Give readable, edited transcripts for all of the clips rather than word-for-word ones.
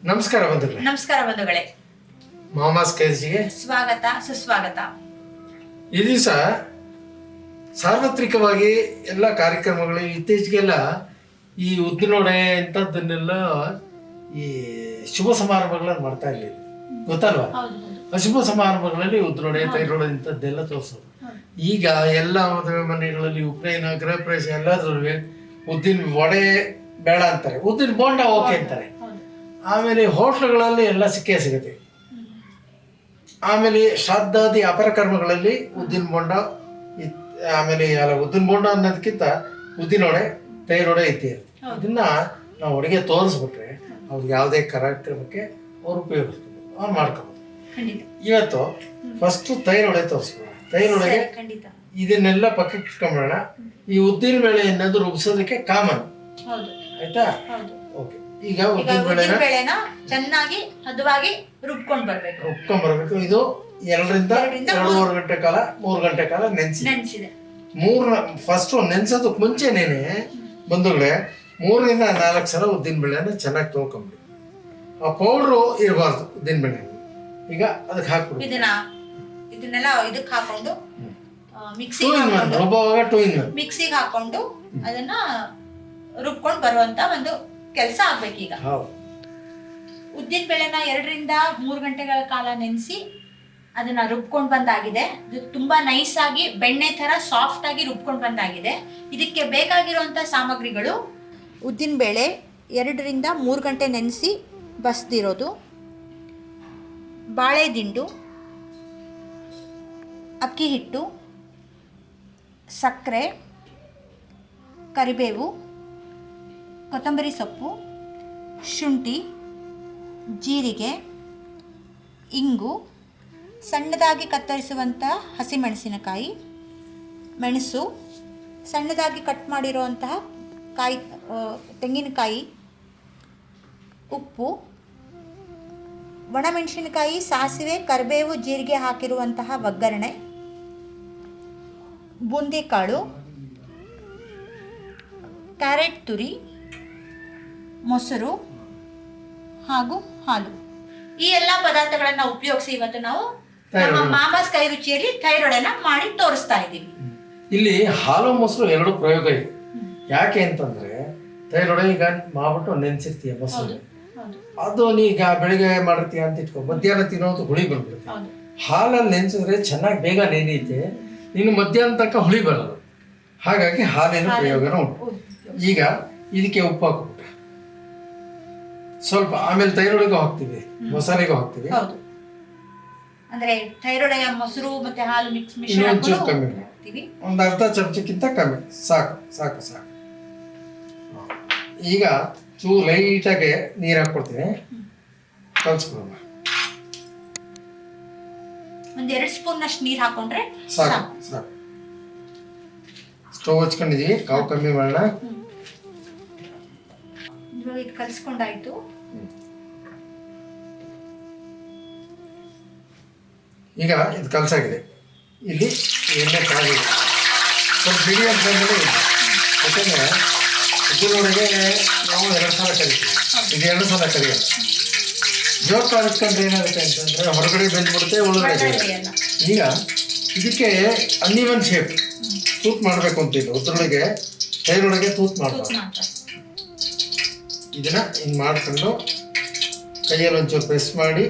ನಮಸ್ಕಾರ ಬಂಧುಗಳೇ. ನಮಸ್ಕಾರ ಬಂಧುಗಳೇ. ಮಾಮಾಸ್ ಕೈಸಿಗೆ ಸ್ವಾಗತ ಸುಸ್ವಾಗತ. ಈ ದಿವಸ ಸಾರ್ವತ್ರಿಕವಾಗಿ ಎಲ್ಲ ಕಾರ್ಯಕ್ರಮಗಳು ಇತ್ತೀಚೆಗೆಲ್ಲ ಈ ಉದ್ದಿನೋಡೆ ಇಂಥದ್ದನ್ನೆಲ್ಲ ಈ ಶುಭ ಸಮಾರಂಭಗಳನ್ನು ಮಾಡ್ತಾ ಇರಲಿಲ್ಲ, ಗೊತ್ತಲ್ವಾ? ಅಶುಭ ಸಮಾರಂಭಗಳಲ್ಲಿ ಉದ್ದಿನೋಡೆ ತೈರೋಡೆ ಇಂಥದ್ದೆಲ್ಲ ತೋರಿಸೋದು. ಈಗ ಎಲ್ಲ ಮದುವೆ ಮನೆಗಳಲ್ಲಿ ಉಪನಯನ ಗೃಹ ಪ್ರವೇಶ ಎಲ್ಲದ್ರಲ್ಲೂ ಉದ್ದಿನ ವಡೆ ಬೇಡ ಅಂತಾರೆ, ಉದ್ದಿನ ಬೋಂಡ ಓಕೆ ಅಂತಾರೆ. ಆಮೇಲೆ ಹೋಟ್ಲುಗಳಲ್ಲಿ ಎಲ್ಲ ಸಿಗುತ್ತೆ. ಆಮೇಲೆ ಶ್ರಾದ್ದಾದಿ ಅಪರ ಕರ್ಮಗಳಲ್ಲಿ ಉದ್ದಿನ ಬೋಂಡ, ಆಮೇಲೆ ಉದ್ದಿನ ಬೋಂಡ ಅನ್ನೋದಕ್ಕಿಂತ ಉದ್ದಿನೊಡೆ ತೈರೋಡೆ ಇರುತ್ತೆ. ಇದನ್ನ ನಾವು ಅಡುಗೆ ತೋರಿಸ್ಬಿಟ್ರೆ ಅವ್ರಿಗೆ ಯಾವುದೇ ಕಾರ್ಯಕ್ರಮಕ್ಕೆ ಅವ್ರು ಉಪಯೋಗಿಸ್ಬೋದು, ಅವ್ರು ಮಾಡ್ಕೋಬೋದು. ಇವತ್ತು ಫಸ್ಟ್ ತೈರೋಡೆ ತೋರಿಸ್ಬೋಣ. ತೈರೋಡೆಗೆ ಇದನ್ನೆಲ್ಲ ಪಕ್ಕಕ್ಕೆ ಇಟ್ಕೊಂಡ್ಬಿಡೋಣ. ಈ ಉದ್ದಿನ ಬೇಳೆ ಅನ್ನೋದು ರುಬ್ಸೋದಕ್ಕೆ ಕಾಮನ್, ಆಯ್ತಾ? ಓಕೆ. ಈಗ ಉದ್ದಿನ ಬೇಳೆನ ಚೆನ್ನಾಗಿ ಹದವಾಗಿ ರುಬ್ಕೊಂಡ್ ಬರ್ಬೇಕು. ಇದು 2.5 ಗಂಟೆ ಕಾಲ 3 ಗಂಟೆ ಕಾಲ ನೆನೆಸಿದೆ. ಫಸ್ಟ್ ನೆನ್ಸೋದಕ್ಕೆ ಮುಂಚೆನೇನೆ ಬಂಧುಗಳೇ 3 ರಿಂದ 4 ಸಲ ಉದ್ದಿನ ಬೇಳೆನ ಚೆನ್ನಾಗಿ ತೊಳ್ಕೊಂಬಿಡಿ. ಆ ಪೌಡ್ರು ಇರಬಾರ್ದು ಉದ್ದಿನ ಬೇಳೆ. ಈಗ ಅದಕ್ಕೆ ಹಾಕ್ಬಿಡಿ. ಇದನ್ನೆಲ್ಲ ಇದಕ್ಕೆ ಹಾಕೊಂಡು ಮಿಕ್ಸಿಗೆ ಹಾಕೊಂಡು ಅದನ್ನ ರುಬ್ಕೊಂಡು ಬರುವಂತ ಒಂದು ಕೆಲಸ ಆಗ್ಬೇಕೀಗ. ಉದ್ದಿನ ಬೇಳೆನ 2 ರಿಂದ 3 ಗಂಟೆಗಳ ಕಾಲ ನೆನೆಸಿ ಅದನ್ನ ರುಬ್ಕೊಂಡು ಬಂದಾಗಿದೆ. ಇದು ತುಂಬಾ ನೈಸ್ ಆಗಿ ಬೆಣ್ಣೆ ತರ ಸಾಫ್ಟ್ ಆಗಿ ರುಬ್ಕೊಂಡು ಬಂದಾಗಿದೆ. ಇದಕ್ಕೆ ಬೇಕಾಗಿರುವಂತ ಸಾಮಗ್ರಿಗಳು: ಉದ್ದಿನ ಬೇಳೆ 2 ರಿಂದ 3 ಗಂಟೆ ನೆನೆಸಿ ಬಸ್ದಿರೋದು, ಬಾಳೆ ದಿಂಡು, ಅಕ್ಕಿ ಹಿಟ್ಟು, ಸಕ್ಕರೆ, ಕರಿಬೇವು, ಕೊತ್ತಂಬರಿ ಸೊಪ್ಪು, ಶುಂಠಿ, ಜೀರಿಗೆ, ಇಂಗು, ಸಣ್ಣದಾಗಿ ಕತ್ತರಿಸುವಂಥ ಹಸಿಮೆಣಸಿನಕಾಯಿ, ಮೆಣಸು, ಸಣ್ಣದಾಗಿ ಕಟ್ ಮಾಡಿರುವಂತಹ ತೆಂಗಿನಕಾಯಿ, ಉಪ್ಪು, ಒಣಮೆಣಸಿನಕಾಯಿ, ಸಾಸಿವೆ, ಕರಿಬೇವು, ಜೀರಿಗೆ ಹಾಕಿರುವಂತಹ ಒಗ್ಗರಣೆ, ಬೂಂದಿಕಾಳು, ಕ್ಯಾರೆಟ್ ತುರಿ, ಮೊಸರು ಹಾಗೂ ಹಾಲು. ಈ ಎಲ್ಲ ಪದಾರ್ಥಗಳನ್ನ ಉಪಯೋಗಿಸಿ ಇವತ್ತು ನಾವು ನಮ್ಮ ಮಾಮಾಸ್ ಕೈ ರುಚಿಯಲ್ಲಿ ಥೈರಾಯ್ಡ್ ಮಾಡಿ ತೋರಿಸ್ತಾ ಇದ್ದೀವಿ. ಇಲ್ಲಿ ಹಾಲು ಮೊಸರು 2 ಪ್ರಯೋಗ ಇದೆ. ಯಾಕೆ ಅಂತಂದ್ರೆ ಥೈರಾಯ್ಡ್ ಈಗ ಮಾಡ್ಬಿಟ್ಟು ನೆನ್ಸಿರ್ತೀಯ ಮೊಸರು, ಅದು ನೀಗ ಬೆಳಿಗ್ಗೆ ಮಾಡಿರ್ತೀಯ ಅಂತ ಇಟ್ಕೊ, ಮಧ್ಯಾಹ್ನ ತಿನ್ನೋದು ಹುಳಿ ಬಂದ್ಬಿಡುತ್ತೆ. ಹಾಲಲ್ಲಿ ನೆನ್ಸಿದ್ರೆ ಚೆನ್ನಾಗಿ ಬೇಗ ನೆನೆಯುತ್ತೆ, ನೀನು ಮಧ್ಯಾಹ್ನ ತನಕ ಹುಳಿ ಬರೋದು. ಹಾಗಾಗಿ ಹಾಲಿನ ಪ್ರಯೋಗನ ಉಂಟು. ಈಗ ಇದಕ್ಕೆ ಉಪ್ಪು ಹಾಕ್ಬಿಟ್ಟು ಸ್ವಲ್ಪ, ಆಮೇಲೆ ಥೈರಾಯ್ಡ್ಗೂ ಹಾಕ್ತೀವಿ, ಮೊಸರಿಗೂ ಹಾಕ್ತೀವಿ. ಅಂದ್ರೆ ಥೈರಾಯ್ಡ್ ಮೊಸರು ಮತ್ತೆ ಹಾಲು ಮಿಕ್ಸ್ ಇನ್ನೊಂಚೂರು ಕಮ್ಮಿ, ಒಂದು ಅರ್ಧ ಚಮಚಕ್ಕಿಂತ ಕಮ್ಮಿ ಸಾಕು ಸಾಕು ಸಾಕು. ಈಗ ಚೂರು ಲೈಟಾಗಿ ನೀರು ಹಾಕ್ಕೊಡ್ತೀನಿ, ಕಲ್ಸ್ಕೊಡೋಣ. ಒಂದ್ 2 ಸ್ಪೂನ್ ಅಷ್ಟು ನೀರು ಹಾಕೊಂಡ್ರೆ ಸಾಕು ಸಾಕು. ಸ್ಟವ್ ಹಚ್ಕೊಂಡಿದೀವಿ, ಕಾವು ಕಮ್ಮಿ ಮಾಡೋಣ. ಇವಾಗ ಇದು ಕಲ್ಸ್ಕೊಂಡಾಯ್ತು. ಈಗ ಇದು ಕಲಸಾಗಿದೆ. ಇಲ್ಲಿ ಎಣ್ಣೆ ಕಾಗಿದೆ, ಸ್ವಲ್ಪ ಮೀಡಿಯಂ ಫ್ಲೇಮಲ್ಲೇ ಇದೆ. ಯಾಕೆಂದರೆ ಉದ್ದಿನೊಳಗೆ ನಾವು 2 ಸಲ ಕರಿತೀವಿ, ಇದು 2 ಸಲ ಕರಿಯೋಲ್ಲ. ಜೋರ್ ಕಾಲಿಸ್ಕೊಂಡ್ರೆ ಏನಾಗುತ್ತೆ ಅಂತಂದರೆ ಹೊರಗಡೆ ಬೆಂದ್ಬಿಡುತ್ತೆ, ಒಳಗಡೆ. ಈಗ ಇದಕ್ಕೆ ಅನ್ಇವನ್ ಶೇಪ್ ತೂತ್ ಮಾಡಬೇಕು ಅಂತಿಲ್ಲ. ಉದ್ದಿನೊಳಗೆ ಕೈಯೊಳಗೆ ತೂತ್ ಮಾಡ್ತಾರೆ. ಇದನ್ನ ಹಿಂಗೆ ಮಾಡ್ಕೊಂಡು ಕೈಯಲ್ಲಿ ಒಂಚೂರು ಪ್ರೆಸ್ ಮಾಡಿ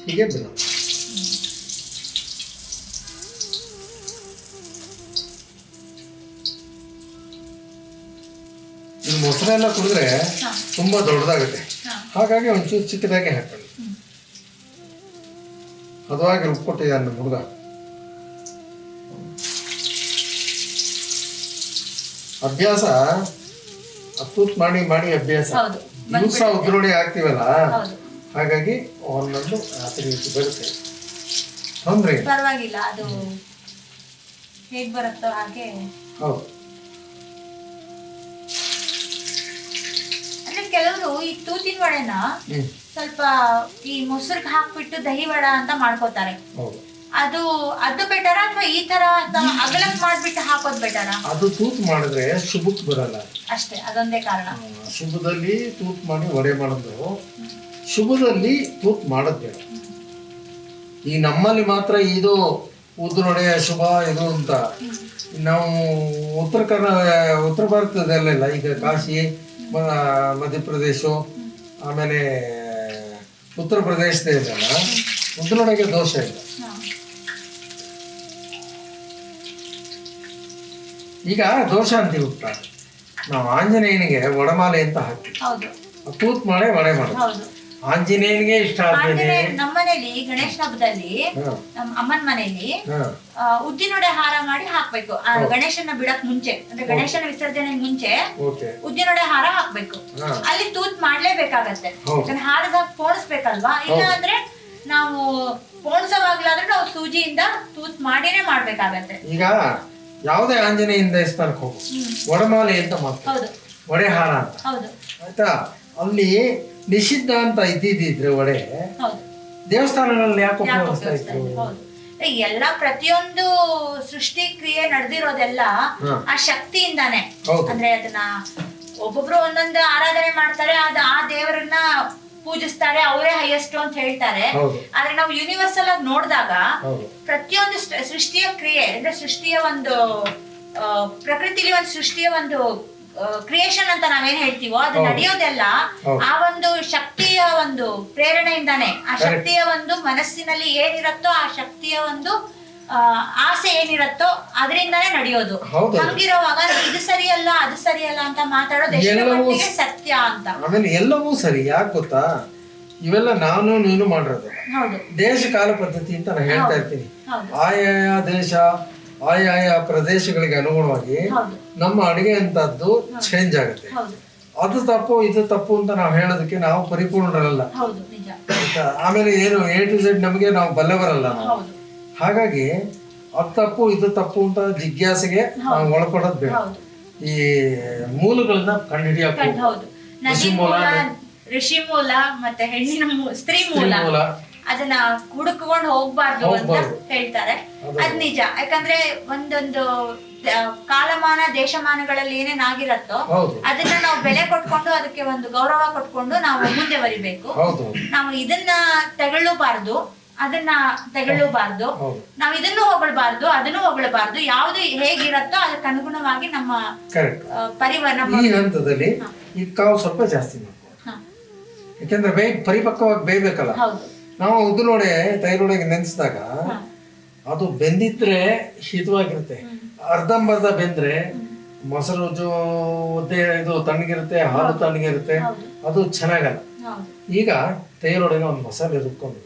ಹೀಗೆ ಬಿಡೋದು. ಇದು ಮೊಸರೆಲ್ಲ ಕುಡಿದ್ರೆ ತುಂಬಾ ದೊಡ್ಡದಾಗುತ್ತೆ, ಹಾಗಾಗಿ ಒಂಚೂರು ಚಿಕ್ಕದಾಗಿ ಹಾಕೊಳ್ಳಿ. ಹದವಾಗಿ ರುಬ್ಕೊಟ್ಟಿದ್ದಾನೆ ನಮ್ಮ ಹುಡುಗ. ಅಭ್ಯಾಸ ಅತ್ತೂತ್ ಮಾಡಿ ಮಾಡಿ ಅಭ್ಯಾಸ. ದಿವಸ ಉದ್ರೋಡಿ ಹಾಕ್ತಿವಲ್ಲ, ಹಾಗಾಗಿ ಒಂದೊಂದು ರಾತ್ರಿ ಬರುತ್ತೆ, ತೊಂದ್ರೆ ಪರವಾಗಿಲ್ಲ. ಅದು ಹೇಗೆ ಬರುತ್ತೋ ಹಾಗೆ. ಹೌದು. ಅಂದ್ರೆ ಕೆಲವರು ಈ ತೂತಿನ ವಡೆನ ಸ್ವಲ್ಪ ಈ ಮೊಸರಿಗೆ ಹಾಕ್ಬಿಟ್ಟು ದಹಿ ವಡ ಅಂತ ಮಾಡ್ಕೋತಾರೆ. ಅದು ಅದು ಬೆಟರ ಅಥವಾ ಈ ತರ ಅಗಲಕ್ ಮಾಡ್ಬಿಟ್ಟು ಹಾಕೋದು ಬೆಟರ? ಅದು ತೂತ್ ಮಾಡಿದ್ರೆ ಶುಭಕ್ ಬರಲ್ಲ ಅಷ್ಟೇ, ಅದೊಂದೇ ಕಾರಣ. ಶುಭದಲ್ಲಿ ತೂತ್ ಮಾಡಿ ವಡೆ ಮಾಡೋದು ಶುಭದಲ್ಲಿ ತೂತ್ ಮಾಡೋದು ಬೇಡ. ಈ ನಮ್ಮಲ್ಲಿ ಮಾತ್ರ ಇದು ಉದ್ದಿನೊಡೆ ಶುಭ ಇದು ಅಂತ. ನಾವು ಉತ್ತರ ಭಾರತದಲ್ಲೆಲ್ಲ ಈಗ ಕಾಶಿ, ಮಧ್ಯಪ್ರದೇಶ, ಆಮೇಲೆ ಉತ್ತರ ಪ್ರದೇಶದಲ್ಲೆಲ್ಲ ಉದ್ದಿನೊಡೆಗೆ ದೋಷ ಇಲ್ಲ. ಈಗ ದೋಷ ಅಂತೀವಿ ಉತ್ತರ. ನಾವು ಆಂಜನೇಯನಿಗೆ ಒಡಮಾಲೆ ಅಂತ ಹಾಕ್ತೀವಿ, ತೂತ್ ಮಾಡೇ ಒಡೆ ಮಾಡೋದು. ಆಂಜನೇಯನಿಗೆ ಇಷ್ಟ ಆದ್ಮೇಲೆ ನಮ್ಮನೇಲಿ ಗಣೇಶ ಹಬ್ಬದಲ್ಲಿ ನಮ್ಮ ಅಮ್ಮನ ಮನೇಲಿ ಉದ್ದಿನೊಡೆ ಹಾರ ಮಾಡಿ ಹಾಕ್ಬೇಕು. ಗಣೇಶನ ಬಿಡಕ್ ಮುಂಚೆ, ಅಂದ್ರೆ ಗಣೇಶನ ವಿಸರ್ಜನೆ ಮುಂಚೆ ಉದ್ದಿನೊಡೆ ಹಾರ ಹಾಕ್ಬೇಕು. ಅಲ್ಲಿ ತೂತ್ ಮಾಡ್ಲೇಬೇಕಾಗತ್ತೆ, ಹಾರದಾಗ ಪೋಣಿಸ್ಬೇಕಲ್ವಾ. ಇಲ್ಲ ಅಂದ್ರೆ ನಾವು ಪೋಣಿಸೋವಾಗ್ಲಾದ್ರೆ ನಾವು ಸೂಜಿಯಿಂದ ತೂತ್ ಮಾಡಿನೇ ಮಾಡ್ಬೇಕಾಗತ್ತೆ. ಈಗ ಯಾವುದೇ ಆಂಜನೇಯನ ದೇವಸ್ಥಾನಕ್ಕೆ ಹೋಗು, ಒಡಮಾಲೆ ಅಂತ ಮಾಡ್ತಾರೆ, ಒಡೆ ಹಾರ ಅಂತ, ಆಯ್ತಾ. ಅಲ್ಲಿ ನಿಷಿದ್ಧ ಅಂತ ಇದ್ದಿದ್ರೆ ಒಡೆ ದೇವಸ್ಥಾನಗಳಲ್ಲಿ ಯಾಕೆ ಉಪಯೋಗಿಸ್ತಾ ಇತ್ತು? ಎಲ್ಲ ಪ್ರತಿಯೊಂದು ಸೃಷ್ಟಿ ಕ್ರಿಯೆ ನಡೆದಿರೋದೆಲ್ಲ ಆ ಶಕ್ತಿಯಿಂದಾನೆ. ಅಂದ್ರೆ ಅದನ್ನ ಒಬ್ಬೊಬ್ರು ಒಂದೊಂದು ಆರಾಧನೆ ಮಾಡ್ತಾರೆ, ಆ ದೇವರನ್ನ ಪೂಜಿಸ್ತಾರೆ, ಅವರೇ ಹೈಯೆಸ್ಟ್ ಅಂತ ಹೇಳ್ತಾರೆ. ಆದ್ರೆ ನಾವು ಯೂನಿವರ್ಸಲ್ ಆಗಿ ನೋಡಿದಾಗ ಪ್ರತಿಯೊಂದು ಸೃಷ್ಟಿಯ ಕ್ರಿಯೆ, ಅಂದ್ರೆ ಸೃಷ್ಟಿಯ ಒಂದು ಪ್ರಕೃತಿಲಿ ಒಂದು ಸೃಷ್ಟಿಯ ಒಂದು ಕ್ರಿಯೇಷನ್ ಅಂತ ನಾವೇನ್ ಹೇಳ್ತೀವೋ ಅದು ನಡೆಯೋದೆಲ್ಲ ಆ ಒಂದು ಶಕ್ತಿಯ ಒಂದು ಪ್ರೇರಣೆಯಿಂದಾನೆ. ಆ ಶಕ್ತಿಯ ಒಂದು ಮನಸ್ಸಿನಲ್ಲಿ ಏನಿರತ್ತೋ, ಆ ಶಕ್ತಿಯ ಒಂದು ಆಸೆ ಏನಿರತ್ತೋ ಅದರಿಂದಾನೇ ನಡೆಯೋದು. ಹಂಗಿರುವಾಗ ಇದು ಸರಿಯಲ್ಲ ಅದು ಸರಿಯಲ್ಲ ಅಂತ ಮಾತಾಡೋದು ಎಷ್ಟು ಮಟ್ಟಿಗೆ ಸತ್ಯ ಅಂತ. ಆಮೇಲೆ ಎಲ್ಲವೂ ಸರಿ, ಯಾಕೆ ಗೊತ್ತಾ, ಇವೆಲ್ಲ ನಾನು ನೀನು ಮಾಡಿರೋದು ದೇಶ ಕಾಲ ಪದ್ಧತಿ ಅಂತ ನಾನು ಹೇಳ್ತಾ ಇರ್ತೀನಿ. ಆಯಾಯ ದೇಶ ಆಯಾಯ ಪ್ರದೇಶಗಳಿಗೆ ಅನುಗುಣವಾಗಿ ನಮ್ಮ ಅಡಿಗೆ ಅಂತದ್ದು ಚೇಂಜ್ ಆಗುತ್ತೆ. ಅದು ತಪ್ಪು ಇದು ತಪ್ಪು ಅಂತ ನಾವು ಹೇಳೋದಕ್ಕೆ ನಾವು ಪರಿಪೂರ್ಣರಲ್ಲ. ಆಮೇಲೆ ಏನು A to Z ನಮಗೆ ನಾವು ಬಲ್ಲವರಲ್ಲ ನಾವು. ಹಾಗಾಗಿ ಅದು ತಪ್ಪು ಇದು ತಪ್ಪು ಅಂತ ಜಿಜ್ಞಾಸೆಗೆ ನಾವು ಒಳಪಡೋದು ಬೇಡ. ಈ ಮೂಲಗಳನ್ನ ಕಂಡುಹಿಡಿಯಬೇಕು. ಋಷಿ ಮೂಲ ಮತ್ತೆ ಹೆಣ್ಣಿನ ಸ್ತ್ರೀ ಮೂಲ ಅದನ್ನ ಹುಡುಕೊಂಡು ಹೋಗ್ಬಾರ್ದು ಅಂತ ಹೇಳ್ತಾರೆ. ಅದ್ ನಿಜ. ಯಾಕಂದ್ರೆ ಒಂದೊಂದು ಕಾಲಮಾನ ದೇಶಮಾನಗಳಲ್ಲಿ ಏನೇನಾಗಿರತ್ತೋ ಅದನ್ನ ನಾವು ಬೆಲೆ ಕೊಟ್ಕೊಂಡು ಅದಕ್ಕೆ ಒಂದು ಗೌರವ ಕೊಟ್ಕೊಂಡು ನಾವು ಮುಂದೆ ಬರಿಬೇಕು. ನಾವು ಇದನ್ನ ತೆಗೊಳ್ಳಬಾರ್ದು, ಅದನ್ನ ತೆಗೊಳ್ಳಬಾರ್ದು, ನಾವು ಇದನ್ನು ಹೊಗಳಬಾರ್ದು, ಅದನ್ನು ಹೊಗಳಬಾರ್ದು. ಯಾವ್ದು ಹೇಗಿರತ್ತೋ ಅದಕ್ಕೆ ಅನುಗುಣವಾಗಿ ನಮ್ಮ ಈ ಹಂತದಲ್ಲಿ ಈ ಕಾವು ಸ್ವಲ್ಪ ಜಾಸ್ತಿ ಮಾಡ್ಬೋದು. ಯಾಕೆಂದ್ರೆ ಪರಿಪಕ್ವವಾಗಿ ಬೇಯ್ಬೇಕಲ್ಲ. ನಾವು ಉದ್ದಿನೊಡೆ ತೈರೊಳಗೆ ನೆನೆಸಿದಾಗ ಅದು ಬೆಂದಿದ್ರೆ ಹಿತವಾಗಿರುತ್ತೆ. ಅರ್ಧಂಬರ್ಧ ಬೆಂದ್ರೆ ಮೊಸರು ಇದು ತಣ್ಣಗಿರುತ್ತೆ, ಹಾಲು ತಣ್ಣಗಿರುತ್ತೆ, ಅದು ಚೆನ್ನಾಗಲ್ಲ. ಈಗ ತೈರೊಳಗೆ ಒಂದು ಮಸಾಲೆ ರುಬ್ಕೊಂಡು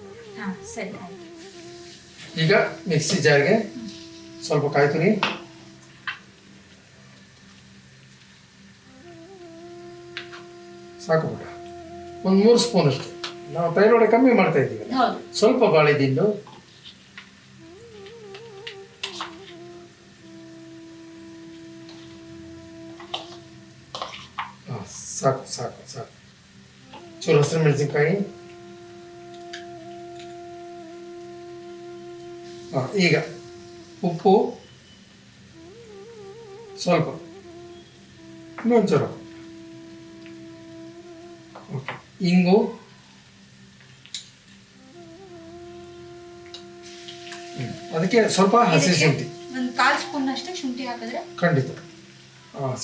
ಈಗ ಮಿಕ್ಸಿ ಜಾರ್ಗೆ ಸ್ವಲ್ಪ ಕಾಯಿ ತುರಿ, ಸಾಕು ಬಿಡ, ಒಂದು 3 ಸ್ಪೂನ್ ಅಷ್ಟು. ನಾವು ತೈರೊಡೆ ಕಮ್ಮಿ ಮಾಡ್ತಾ ಇದ್ದೀವಿ. ಸ್ವಲ್ಪ ಬಾಳೆದಿಂಡು, ಸಾಕು ಸಾಕು ಸಾಕು. ಚೂರು ಹಸಿರು ಮೆಣಸಿನ್ಕಾಯಿ. ಈಗ ಉಪ್ಪು ಸ್ವಲ್ಪ, ಇನ್ನೊಂಚೂರು ಇಂಗು, ಅದಕ್ಕೆ ಸ್ವಲ್ಪ ಹಸಿ ಶುಂಠಿ, ಒಂದು 1/4 ಸ್ಪೂನ್ ಅಷ್ಟು ಶುಂಠಿ ಹಾಕಿದ್ರೆ ಖಂಡಿತ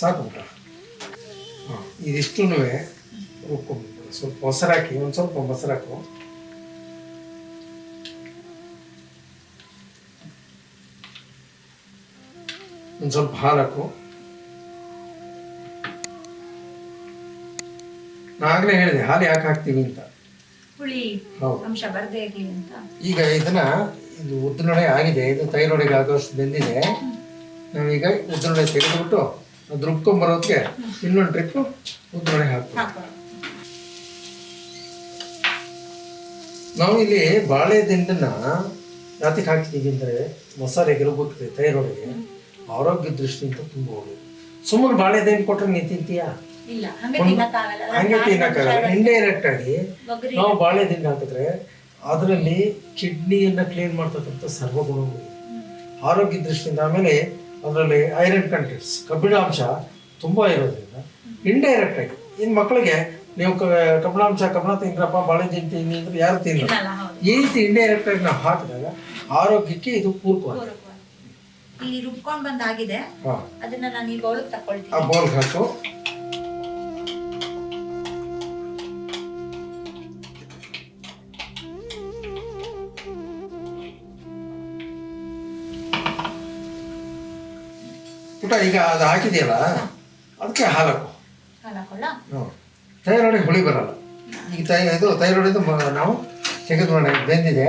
ಸಾಕು ಬಿಟ್ಟ. ಇದಿಷ್ಟು ರುಬ್ಕೊಂಡ್ಬಿಟ್ಟು ಸ್ವಲ್ಪ ಮೊಸರಾಕಿ, ಒಂದು ಸ್ವಲ್ಪ ಮೊಸರಾಕು, ಒಂದು ಸ್ವಲ್ಪ ಹಾಲಾಕು. ನಾಗಲೇ ಹೇಳಿದೆ ಹಾಲು ಯಾಕೆ ಹಾಕ್ತೀವಿ ಅಂತ. ಈಗ ಇದನ್ನ ಇದು ಉದ್ದಿನೊಡೆ ಆಗಿದೆ, ಇದು ತೈರೊಡೆಗೆ ಆಗೋಷ್ಟು ಬೆಂದಿದೆ. ನಾವೀಗ ಉದ್ದಿನೊಡೆ ತೆಗೆದುಬಿಟ್ಟು ಅದು ರುಬ್ಕೊಂಡ್ಬರೋದಕ್ಕೆ ಇನ್ನೊಂದು ಟ್ರಿಪ್ ಉದ್ದಿನೊಡೆ ಹಾಕ್ತೀವಿ. ನಾವು ಇಲ್ಲಿ ಬಾಳೆ ದಿಂಡನ್ನ ಯಾತಕ್ಕೆ ಹಾಕ್ತೀವಿ ಅಂದರೆ ಮಸಾಲೆಗೆ ರುಬ್ಬುತ್ತೆ ತೈರೊಡೆಗೆ, ಆರೋಗ್ಯ ದೃಷ್ಟಿಯಿಂದ ತುಂಬ ಒಳ್ಳೆಯದು. ಸುಮ್ಮನೆ ಬಾಳೆ ದಿಂಡು ಕೊಟ್ಟರೆ ನೀ ತಿಂತೀಯಾ? ಹಂಗೆ ತಿನ್ನಕ್ಕಾಗಲ್ಲ. ಇಂಡೈರೆಕ್ಟ್ ಆಗಿ ನಾವು ಬಾಳೆ ದಿಂಡು ಹಾಕಿದ್ರೆ ಅದರಲ್ಲಿ ಕಿಡ್ನಿಯನ್ನ ಕ್ಲೀನ್ ಮಾಡ್ತಕ್ಕಂಥ ಸರ್ವಗುಣಗಳು ಆರೋಗ್ಯ ದೃಷ್ಟಿಯಿಂದ. ಆಮೇಲೆ ಅದರಲ್ಲಿ ಐರನ್ ಕಂಟೆಂಟ್ಸ್, ಕಬ್ಬಿಣಾಂಶ ತುಂಬ ಇರೋದ್ರಿಂದ ಇಂಡೈರೆಕ್ಟ್ ಆಗಿ ಇನ್ನು ಮಕ್ಕಳಿಗೆ ನೀವು ಕಬ್ಬಿಣಾಂಶ ಕಬ್ಬಿಣ ತಿಂದ್ರಪ್ಪ ಬಾಳೆ ತಿಂತೀನಿ ಅಂದ್ರೆ ಯಾರು ತಿನ್ನಲ್ಲ. ತಿನ್ನಲ್ಲ, ಹೌದು. ಈ ರೀತಿ ಇಂಡೈರೆಕ್ಟ್ ಆಗಿ ನಾವು ಹಾಕಿದಾಗ ಆರೋಗ್ಯಕ್ಕೆ ಇದು ಪೂರಕವಾಗಿದೆ. ಪೂರಕವಾಗಿ. ಇಲ್ಲಿ ರುಬ್ಕೊಂಡ್ ಬಂದಾಗಿದೆ, ಹಾಂ, ಅದನ್ನ ನಾನು ಈ ಬೌಲ್ಗೆ ಆ ತಕೊಳ್ತೀನಿ. ಬೌಲ್ಗೆ ಹಾಕು. ಪುಟ ಈಗ ಅದು ಹಾಕಿದೆಯಲ್ಲ, ಅದಕ್ಕೆ ಹಾಲು ಹಾಕು. ಹಾಲು ಹಾಕೊಳ್ಳ? ಥೈರಾಯ್ಡಿಗೆ ಹುಳಿ ಬರಲ್ಲ. ಈಗ ಇದು ಥೈರಾಯ್ಡಿದು ನಾವು ತೆಗೆದು ಮಾಡಿ ಬೆಂದಿದೆ.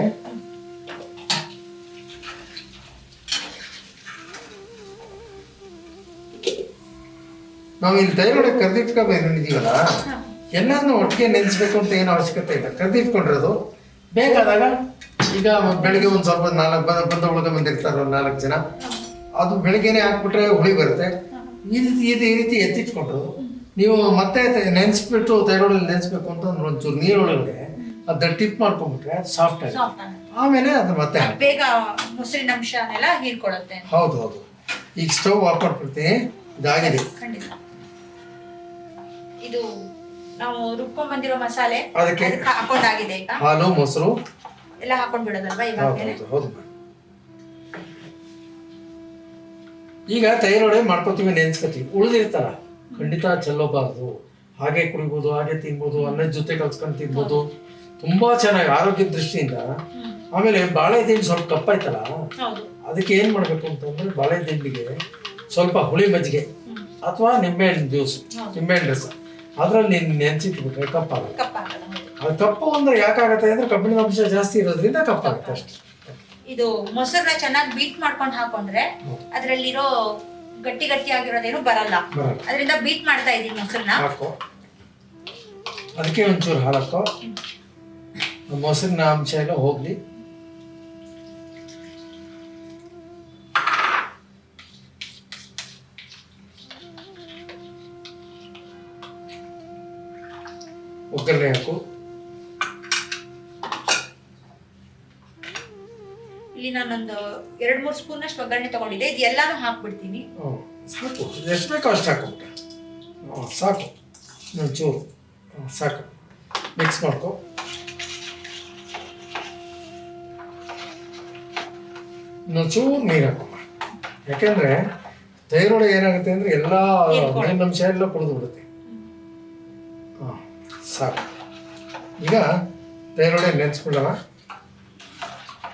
ನಾವು ಇಲ್ಲಿ ಥೈರಾಯ್ಡ್ ಕರೆದಿಟ್ಕೊಂಡಿದ್ದೀವಲ್ಲ, ಎಲ್ಲದನ್ನೂ ಒಟ್ಟಿಗೆ ನೆನೆಸ್ಬೇಕು ಅಂತ ಏನು ಅವಶ್ಯಕತೆ ಇಲ್ಲ. ಕರೆದಿಟ್ಕೊಂಡಿರೋದು ಬೇಕಾದಾಗ ಈಗ ಬೆಳಿಗ್ಗೆ ಒಂದು ಸ್ವಲ್ಪ 4 ಬಂದ ಉಳಿದ ಬಂದಿರ್ತಾರೆ, 4 ಜನ, ಅದು ಬೆಳಿಗ್ಗೆನೆ ಹಾಕ್ಬಿಟ್ರೆ ಹುಳಿ ಬರುತ್ತೆ. ಈ ರೀತಿ ಎತ್ತಿಟ್ಕೊಂಡ್ರು ನೀವು ಮತ್ತೆ ನೆನೆಸ್ಬಿಟ್ಟು ಥೈರಾಯ್ಡಲ್ಲಿ ನೆನೆಸ್ಬೇಕು ಅಂತ ಒಂಚೂರು ನೀರೊಳಗಡೆ ಅದನ್ನ ಟಿಪ್ ಮಾಡ್ಕೊಂಡ್ಬಿಟ್ರೆ ಅದು ಸಾಫ್ಟ್ ಆಗಿ ಆಮೇಲೆ ಅದು ಮತ್ತೆ ಬೇಗ ಮೊಸರಿನ ಅಂಶನೆಲ್ಲ ಹೀರ್ಕೊಳ್ಳುತ್ತೆ. ಹೌದು ಹೌದು. ಈಗ ಸ್ಟವ್ ಆಫ್ ಮಾಡ್ಬಿಡ್ತೀನಿ. ಇದಾಗಿದೆ. ಖಂಡಿತ. ಇದು ನಾವು ರುಬ್ಕೊಂಡ್ ಬಂದಿರೋ ಮಸಾಲೆ ಅದಕ್ಕೆ ಹಾಕೊಂಡಾಗಿದೆ. ಈಗ ಹಾಲು ಮೊಸರು ಎಲ್ಲ ಹಾಕೊಂಡ್ ಬಿಡೋದಲ್ವಾ ಇವಾಗ? ಹೌದು. ಈಗ ಥೈರಾಯ್ಡ್ ಮಾಡ್ಕೋತೀವಿ, ನೆನ್ಸ್ಕೊತೀವಿ, ಉಳಿದಿರ್ತಾರ ಖಂಡಿತ ಚೆಲ್ಲೋಬಾರ್ದು. ಹಾಗೆ ಕುಡಿಬೋದು, ಹಾಗೆ ತಿನ್ಬೋದು, ಅನ್ನದ ಜೊತೆ ಕಲ್ಸ್ಕೊಂಡು ತಿನ್ಬೋದು, ತುಂಬಾ ಚೆನ್ನಾಗಿ ಆರೋಗ್ಯದ ದೃಷ್ಟಿಯಿಂದ. ಆಮೇಲೆ ಬಾಳೆ ದಿಂಡು ಸ್ವಲ್ಪ ಕಪ್ಪಾಯ್ತಲ್ಲ, ಅದಕ್ಕೆ ಏನ್ ಮಾಡ್ಬೇಕು ಅಂತಂದ್ರೆ ಬಾಳೆ ದಿಂಡಿಗೆ ಸ್ವಲ್ಪ ಹುಳಿ ಮಜ್ಜಿಗೆ ಅಥವಾ ನಿಂಬೆಹಣ್ಣು ಜ್ಯೂಸ್, ನಿಂಬೆಹಣ್ಣು ರಸ ಅದ್ರಲ್ಲಿ ನೆನ್ಸಿಟ್ಬಿಟ್ರೆ ಕಪ್ಪಾಗಲ್ಲ. ಅದು ಕಪ್ಪು ಅಂದ್ರೆ ಯಾಕಾಗತ್ತೆ ಅಂದ್ರೆ ಕಬ್ಬಿಣದ ಅಂಶ ಜಾಸ್ತಿ ಇರೋದ್ರಿಂದ ಕಪ್ಪಾಗುತ್ತೆ ಅಷ್ಟೇ. ಇದು ಮೊಸರನ್ನ ಚೆನ್ನಾಗಿ ಬೀಟ್ ಮಾಡ್ಕೊಂಡು ಹಾಕೊಂಡ್ರೆ ಅದ್ರಲ್ಲಿರೋ ಗಟ್ಟಿ ಗಟ್ಟಿ ಆಗಿರೋದೇನು ಬರಲ್ಲ. ಅದರಿಂದ ಬೀಟ್ ಮಾಡ್ತಾ ಇದೀನಿ ಮೊಸರನ್ನ. ಹಾಕೋ, ಅದಕ್ಕೆ ಒಂಚೂರು ಹಾಲು ಹಾಕೋ, ಮೊಸರಿನ ಅಂಶ ಎಲ್ಲ ಹೋಗ್ಲಿ. ಒಗ್ಗರಣೆ ಹಾಕು. ಇಲ್ಲಿ ನಾನೊಂದು 2-3 ಸ್ಪೂನ್ ಅಷ್ಟು ಒಗ್ಗರಣೆ ತಗೊಂಡಿದ್ದೆ. ಇದು ಎಲ್ಲಾನು ಹಾಕ್ಬಿಡ್ತೀನಿ. ಸಾಕು, ಎಷ್ಟು ಬೇಕೋ ಅಷ್ಟು ಹಾಕೋಬಿಟ್ಟ. ಸಾಕು, ಒಂಚೂರು ಸಾಕು. ಮಿಕ್ಸ್ ಮಾಡ್ಕೊ. ಇನ್ನೊಂಚೂರು ನೀರು ಹಾಕಮ್ಮ. ಯಾಕೆಂದ್ರೆ ಥೈರಾಯ್ಡ್ ಏನಾಗುತ್ತೆ ಅಂದ್ರೆ ಎಲ್ಲ ನೀರಿನಂಶ ಎಲ್ಲ ಕುಡಿದು ಬಿಡುತ್ತೆ. ಸಾಕು. ಈಗ ಥೈರಾಯ್ಡ್ ನೆನೆಸ್ಬಿಡೋಣ.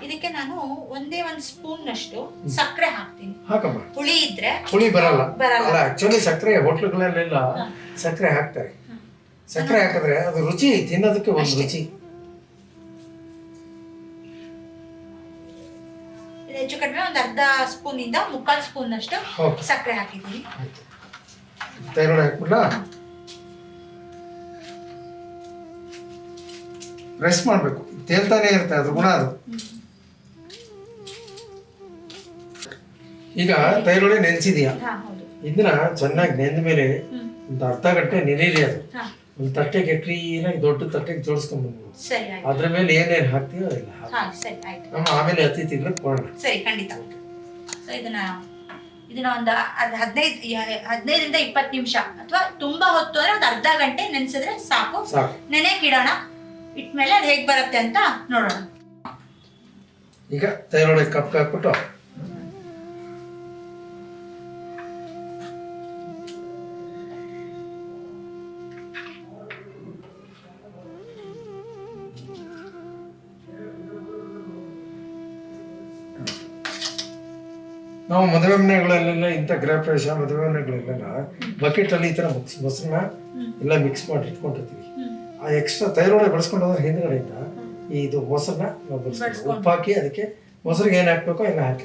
ಇದಕ್ಕೆ ನಾನು ಒಂದೇ 1 ಸ್ಪೂನ್ ಅಷ್ಟು ಸಕ್ಕರೆ ಹಾಕ್ತೀನಿ. ಹಾಕಮ್ಮ. ಹುಳಿ ಇದ್ರೆ ಹುಳಿ ಬರಲ್ಲ. ಅಲ್ಲ, ಆಕ್ಚುಲಿ ಸಕ್ಕರೆ ಹೋಟ್ಲುಗಳಲ್ಲೆಲ್ಲ ಸಕ್ಕರೆ ಹಾಕ್ತಾರೆ. ಸಕ್ಕರೆ ಹಾಕಿದ್ರೆ ಅದು ರುಚಿ, ತಿನ್ನೋದಕ್ಕೆ ಒಂದು ರುಚಿ. ಹೆಚ್ಚು ಕಡಿಮೆ ಒಂದು 1/2 ಸ್ಪೂನ್ ಇಂದ 3/4 ಸ್ಪೂನ್ ಅಷ್ಟು ಸಕ್ಕರೆ ಹಾಕಿದ್ದೀನಿ. ಥೈರಾಯ್ಡ್ ಹಾಕ್ಬಿಡ್ಲಾ? ಪ್ರೆಸ್ ಮಾಡ್ಬೇಕು, ತೇಲ್ತಾನೆ ಇರುತ್ತೆ, ಅದು ಗುಣ ಅದು. ಈಗ ಥೈರಾಯ್ಡ್ ನೆನೆಸಿದೀಯಾ, ಇದನ್ನ ಚೆನ್ನಾಗಿ ನೆಂದ ಮೇಲೆ ಒಂದು ಅರ್ಧ ಗಂಟೆ ನೆನೀರಿ. ಅದು ಒಂದು ತಟ್ಟೆಗೆ ಕ್ಲೀನಾಗಿ ದೊಡ್ಡ ತಟ್ಟೆಗೆ ಜೋಡಿಸ್ಕೊಂಡ್ಬಂದು ಅದ್ರ ಮೇಲೆ ಏನೇನು ಹಾಕ್ತೀವೋ ಅದೆಲ್ಲ ನಮ್ಮ ಆಮೇಲೆ ಅತಿ ತಿನ್ಲಕ್ಕೆ ಕೊಡೋಣ. ಸರಿ, ಖಂಡಿತ. ಇದನ್ನ ಒಂದು 15ರಿಂದ 20 ನಿಮಿಷ ಅಥವಾ ತುಂಬಾ ಹೊತ್ತು ಅಂದ್ರೆ ಒಂದು ಅರ್ಧ ಗಂಟೆ ನೆನೆಸಿದ್ರೆ ಸಾಕು. ನೆನೆಯಕ್ಕೆ ಇಡೋಣ. ಇಟ್ಮೇಲೆ ಅದು ಹೇಗೆ ಬರುತ್ತೆ ಅಂತ ನೋಡೋಣ. ಈಗ ಥೈರಾಯ್ಡ್ ಕಪ್ ಹಾಕ್ಬಿಟ್ಟು ನಾವು ಮದುವೆ ಮನೆಗಳಲ್ಲೆಲ್ಲ ಇಂಥ ಗೃಹಪ್ರವೇಶ ಮದುವೆ ಮನೆಗಳೆಲ್ಲ ಬಕೆಟ್ ಅಲ್ಲಿ ಈ ತರ ಮೊಸರನ್ನ ಎಲ್ಲ ಮಿಕ್ಸ್ ಮಾಡಿ ಇಟ್ಕೊಂಡಿರ್ತೀವಿ. ಆ ಎಕ್ಸ್ಟ್ರಾ ಥೈರಾಯ್ಡ್ ಬಳಸ್ಕೊಂಡು ಹೋದ್ರೆ ಹಿಂದ್ಗಡೆಯಿಂದ ಇದು ಮೊಸರನ್ನ ಉಪ್ಪು ಹಾಕಿ ಅದಕ್ಕೆ ಮೊಸರಿಗೆ ಏನ್ ಹಾಕ್ಬೇಕೋ ಎಲ್ಲ ಹಾಕಿ.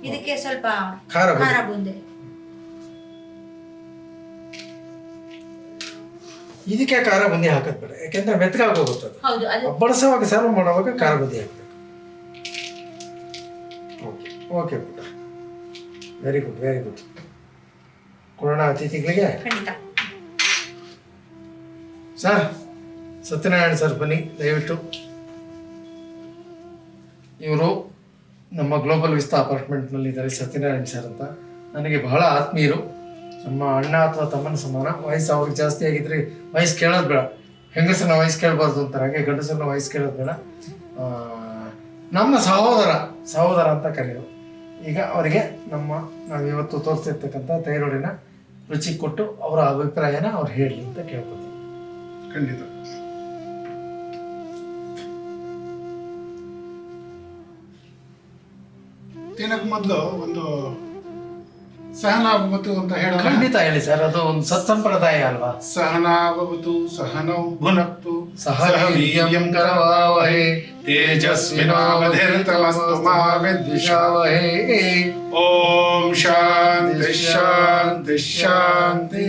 ಇದಕ್ಕೆ ಸ್ವಲ್ಪ ಖಾರ ಬೂಂದಿ. ಇದಕ್ಕೆ ಖಾರ ಬುಂದಿ ಹಾಕೋದ್ ಬೇಡ, ಯಾಕೆಂದ್ರೆ ಮೆತ್ತಗಾಗೋಗುತ್ತೆ. ಬಳಸುವಾಗ ಸರ್ವ್ ಮಾಡುವಾಗ ಖಾರ ಬುಂದಿ ಹಾಕ್ಬೇಕು. ಓಕೆ ಪುಟ್ಟ, very good very good. Corona ಅತಿಥಿಗಳಿಗೆ ಸರ್, ಸತ್ಯನಾರಾಯಣ ಸರ್ ಬನ್ನಿ ದಯವಿಟ್ಟು. ಇವರು ನಮ್ಮ ಗ್ಲೋಬಲ್ ವಿಸ್ತಾ ಅಪಾರ್ಟ್ಮೆಂಟ್ನಲ್ಲಿ ಇದ್ದಾರೆ, ಸತ್ಯನಾರಾಯಣ ಸರ್ ಅಂತ. ನನಗೆ ಬಹಳ ಆತ್ಮೀಯರು. ನಮ್ಮ ಅಣ್ಣ ಅಥವಾ ತಮ್ಮನ ಸಮಾನ. ವಯಸ್ಸು ಅವ್ರಿಗೆ ಜಾಸ್ತಿ ಆಗಿದ್ರೆ ವಯಸ್ಸು ಕೇಳೋದು ಬೇಡ, ಹೆಂಗಸರನ್ನ ವಯಸ್ಸು ಕೇಳಬಾರ್ದು ಅಂತಾರೆ, ಹಾಗೆ ಗಂಡಸರನ್ನ ವಯಸ್ಸು ಕೇಳೋದು ಬೇಡ. ನಮ್ಮ ಸಹೋದರ ಅಂತ ಕರೆಯೋದು. ಈಗ ಅವರಿಗೆ ನಾವು ಇವತ್ತು ತೋರಿಸ್ತಿರ್ತಕ್ಕಂಥ ಥೈರಾಯ್ಡಿನ ರುಚಿ ಕೊಟ್ಟು ಅವರ ಅಭಿಪ್ರಾಯನ ಅವ್ರು ಹೇಳಿ ಅಂತ ಕೇಳ್ಕೊತೀವಿ. ಖಂಡಿತ. ತಿನ್ನಕ್ಕೆ ಮೊದಲು ಒಂದು ಸಹನಾಭವತು ಅಂತ ಹೇಳೋಣ. ಖಂಡಿತ ಹೇಳಿ ಸರ್, ಅದು ಒಂದು ಸತ್ಸಂಪ್ರದಾಯ ಅಲ್ವಾ. ಸಹನಾಭವತು ಸಹನೌ ಭುನಕ್ತು ಸಹ ವೀರ್ಯಂ ಕರವಾವಹೈ ತೇಜಸ್ವಿನಾವಧಿರ್ತಮಸ್ತು ಮಾ ವಿದ್ವಿಷಾವಹೈ. ಓಂ ಶಾಂತಿ ಶಾಂತಿ ಶಾಂತಿ.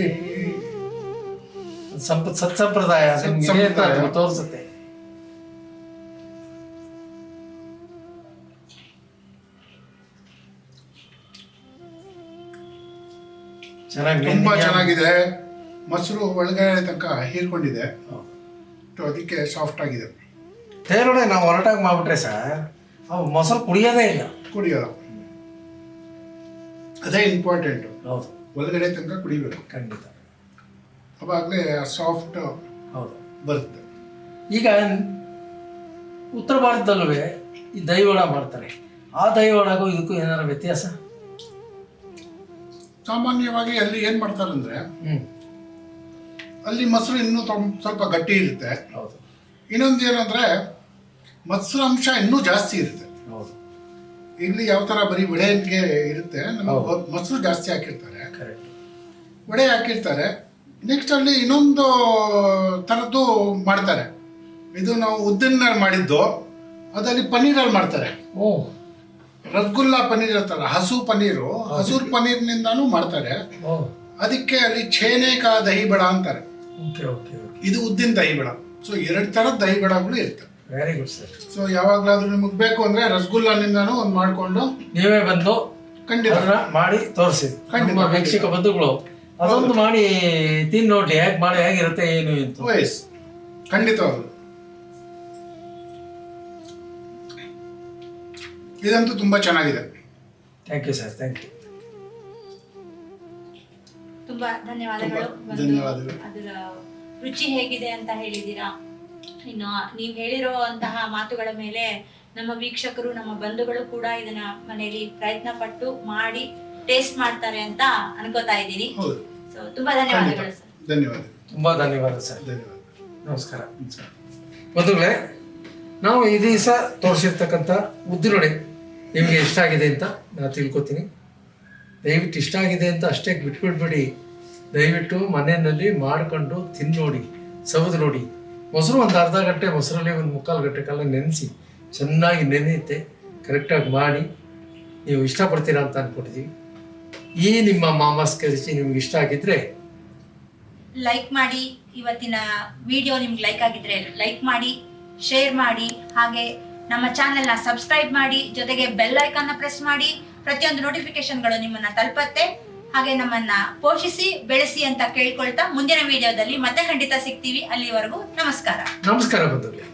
ಸತ್ಸಂಪ್ರದಾಯ ತೋರಿಸುತ್ತೆ. ತುಂಬಾ ಚೆನ್ನಾಗಿದೆ. ಮೊಸರು ಒಳಗಡೆ ತನಕ ಹೀರ್ಕೊಂಡಿದೆ, ಅದಕ್ಕೆ ಸಾಫ್ಟ್ ಆಗಿದೆ. ಥೈರಾಯ್ಡ್ ನಾವು ಹೊರಟಾಗಿ ಮಾಡ್ಬಿಟ್ರೆ ಸರ್ ಅವು ಮೊಸರು ಕುಡಿಯೋದೇ ಇಲ್ಲ, ಕುಡಿಯೋದು ಅದೇ ಇಂಪಾರ್ಟೆಂಟ್. ಹೌದು, ಒಳಗಡೆ ತನಕ ಕುಡಿಬೇಕು. ಖಂಡಿತ. ಅವಾಗಲೇ ಸಾಫ್ಟ್ ಹೌದು ಬರುತ್ತೆ. ಈಗ ಉತ್ತರ ಭಾರತದಲ್ಲೂ ಈ ದಹಿವಡ ಮಾಡ್ತಾರೆ. ಆ ದಹಿವಡಗೂ ಇದಕ್ಕೂ ಏನಾರ ವ್ಯತ್ಯಾಸ? ಸಾಮಾನ್ಯವಾಗಿ ಅಲ್ಲಿ ಏನ್ ಮಾಡ್ತಾರೆ ಅಂದ್ರೆ, ಅಲ್ಲಿ ಮೊಸರು ಇನ್ನೂ ಸ್ವಲ್ಪ ಗಟ್ಟಿ ಇರುತ್ತೆ. ಹೌದು. ಇನ್ನೊಂದು ಏನಂದ್ರೆ ಮೊಸರು ಅಂಶ ಇನ್ನೂ ಜಾಸ್ತಿ ಇರುತ್ತೆ. ಹೌದು. ಇಲ್ಲಿ ಯಾವ ತರ ಬರೀ ವಡೆಗೆ ಇರುತ್ತೆ, ಮೊಸರು ಜಾಸ್ತಿ ಹಾಕಿರ್ತಾರೆ, ವಡೆ ಹಾಕಿರ್ತಾರೆ. ನೆಕ್ಸ್ಟ್ ಅಲ್ಲಿ ಇನ್ನೊಂದು ಥರದ್ದು ಮಾಡ್ತಾರೆ. ಇದು ನಾವು ಉದ್ದಿನ ಮಾಡಿದ್ದು, ಅದಲ್ಲಿ ಪನ್ನೀರಲ್ಲಿ ಮಾಡ್ತಾರೆ. ರಸಗುಲ್ಲಾ ಪನ್ನೀರ್ ಇರ್ತಾರ, ಹಸೂರ್ ಪನ್ನೀರ್ನಿಂದಾನು ಮಾಡ್ತಾರೆ. ಅದಕ್ಕೆ ಅಲ್ಲಿ ಛೇನೇಕಾ ದಹಿ ಬಡ ಅಂತಾರೆ. ಇದು ಉದ್ದಿನ ದಹಿ ಬಡ. ಸೊ 2 ಥರದ ದಹಿ ಬಡಗಳು ಇರ್ತವೆ. Very good sir. ಸೊ ಯಾವಾಗ್ಲಾದ್ರೂ ನಿಮಗೆ ಬೇಕು ಅಂದ್ರೆ ರಸಗುಲ್ಲಾನಿಂದಾನು ಒಂದು ಮಾಡ್ಕೊಂಡು ನೀವೇ ಬಂದು ಖಂಡಿತ ಮಾಡಿ ತೋರಿಸಿ. ನಮ್ಮ ವೀಕ್ಷಕ ಬಂಧುಗಳು ಅದೊಂದು ಮಾಡಿ ತಿಂದು ನೋಡಿ ಹೇಗಿರುತ್ತೆ ಏನು ಅಂತ. ಖಂಡಿತವಾಗ್ಲು ಇದಂತೂ ತುಂಬಾ ಚೆನ್ನಾಗಿದೆ. Thank you sir, thank you. ತುಂಬಾ ಧನ್ಯವಾದಗಳು. ಧನ್ಯವಾದಗಳು. ಅದರ ರುಚಿ ಹೇಗಿದೆ ಅಂತ ಹೇಳಿದ್ದೀರಾ. ಇನ್ನು ನೀವು ಹೇಳಿರುವಂತಹ ಮಾತುಗಳ ಮೇಲೆ ನಮ್ಮ ವೀಕ್ಷಕರು, ನಮ್ಮ ಬಂಧುಗಳು ಕೂಡ ಇದನ್ನ ಮನೆಯಲ್ಲಿ ಪ್ರಯತ್ನ ಪಟ್ಟು ಮಾಡಿ ಟೇಸ್ಟ್ ಮಾಡ್ತಾರೆ ಅಂತ ಅನ್ಕೋತಾ ಇದ್ದೀನಿ. ಸೊ ತುಂಬಾ ಧನ್ಯವಾದಗಳು ಸರ್. ಧನ್ಯವಾದ. ತುಂಬಾ ಧನ್ಯವಾದ ಸರ್. ಧನ್ಯವಾದ. ನಮಸ್ಕಾರ. ಬಂಧುಗಳೇ, ನಾವು ಈ ದಿವಸ ತೋರಿಸಿರ್ತಕ್ಕಂಥ ಉದ್ದಿನೊಡೆ ನಿಮಗೆ ಇಷ್ಟ ಆಗಿದೆ ಅಂತ ನಾನು ತಿಳ್ಕೊತೀನಿ. ದಯವಿಟ್ಟು ಇಷ್ಟ ಆಗಿದೆ ಅಂತ ಅಷ್ಟೇ ಬಿಟ್ಬಿಡ್ಬೇಡಿ. ದಯವಿಟ್ಟು ಮನೆಯಲ್ಲಿ ಮಾಡ್ಕೊಂಡು ತಿಂದು ನೋಡಿ, ಸೌದು ನೋಡಿ. ಮೊಸರು ಒಂದು ಅರ್ಧ ಗಂಟೆ, ಮೊಸರಲ್ಲಿ ಒಂದು 3/4 ಗಂಟೆ ಕಾಲ ನೆನೆಸಿ ಚೆನ್ನಾಗಿ ನೆನೆಯುತ್ತೆ. ಕರೆಕ್ಟಾಗಿ ಮಾಡಿ ನೀವು ಇಷ್ಟಪಡ್ತೀರಾ ಅಂತ ಅಂದ್ಕೊಟ್ಟಿದ್ದೀವಿ. ಈ ನಿಮ್ಮ ಮಾಮಾಸ್ ರುಚಿ ನಿಮ್ಗೆ ಇಷ್ಟ ಆಗಿದ್ರೆ ಲೈಕ್ ಮಾಡಿ. ಇವತ್ತಿನ ವಿಡಿಯೋ ನಿಮ್ಗೆ ಲೈಕ್ ಆಗಿದ್ರೆ ಲೈಕ್ ಮಾಡಿ, ಶೇರ್ ಮಾಡಿ, ಹಾಗೆ ನಮ್ಮ ಚಾನೆಲ್ನ ಸಬ್ಸ್ಕ್ರೈಬ್ ಮಾಡಿ, ಜೊತೆಗೆ ಬೆಲ್ ಐಕಾನ್ನ ಪ್ರೆಸ್ ಮಾಡಿ. ಪ್ರತಿಯೊಂದು ನೋಟಿಫಿಕೇಶನ್ಗಳು ನಿಮ್ಮನ್ನ ತಲುಪತ್ತೆ. ಹಾಗೆ ನಮ್ಮನ್ನ ಪೋಷಿಸಿ ಬೆಳೆಸಿ ಅಂತ ಕೇಳ್ಕೊಳ್ತಾ ಮುಂದಿನ ವಿಡಿಯೋದಲ್ಲಿ ಮತ್ತೆ ಖಂಡಿತ ಸಿಗ್ತೀವಿ. ಅಲ್ಲಿವರೆಗೂ ನಮಸ್ಕಾರ. ನಮಸ್ಕಾರ ಬಂಧುಗಳೇ.